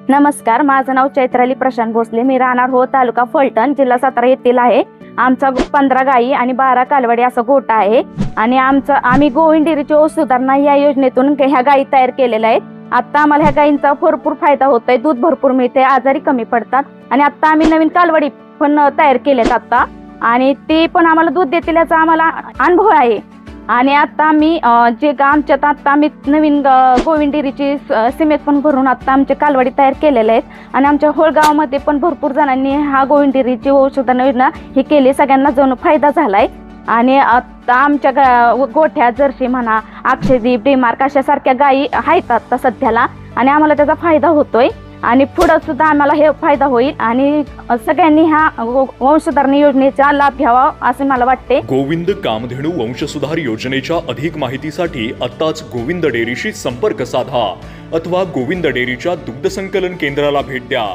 नमस्कार, माझं नाव चैत्राली प्रशांत भोसले. मी राहणार हो तालुका फलटण, जिल्हा सातारा येथील आहे. आमचा 15 गायी आणि 12 कालवडी असा गोठा आहे. आणि आम्ही गोविंद डेअरीची सुधारणा या योजनेतून ह्या गायी तयार केलेल्या आहेत. आता आम्हाला ह्या गायींचा भरपूर फायदा होतोय. दूध भरपूर मिळते, आजारी कमी पडतात. आणि आता आम्ही नवीन कालवडी पण तयार केल्यात आता, आणि ते पण आम्हाला दूध देतील याचा आम्हाला अनुभव आहे. आणि आता आम्ही आमच्यात आता आम्ही नवीन गोविंद डेअरीची सीमेत पण भरून आता आमचे कालवडी तयार केलेले आहेत. आणि आमच्या होळगावामध्ये पण भरपूर जणांनी हा गोविंद डेअरीची सुधारणा योजना ही केली. सगळ्यांना जणू फायदा झालाय. आणि आता आमच्या गोठ्यात जर्सी म्हणा, अक्षयदीप, डेमार्क अशासारख्या गायी आहेत आता सध्याला. आणि आम्हाला त्याचा फायदा होतोय आणि पुढे सुद्धा आम्हाला हे फायदा होईल. आणि सगळ्यांनी ह्या वंशधारणा योजनेचा लाभ घ्यावा असे मला वाटते. गोविंद कामधेनू वंशसुधार योजनेच्या अधिक माहितीसाठी आत्ताच गोविंद डेअरीशी संपर्क साधा अथवा गोविंद डेअरीच्या दुग्ध संकलन केंद्राला भेट द्या.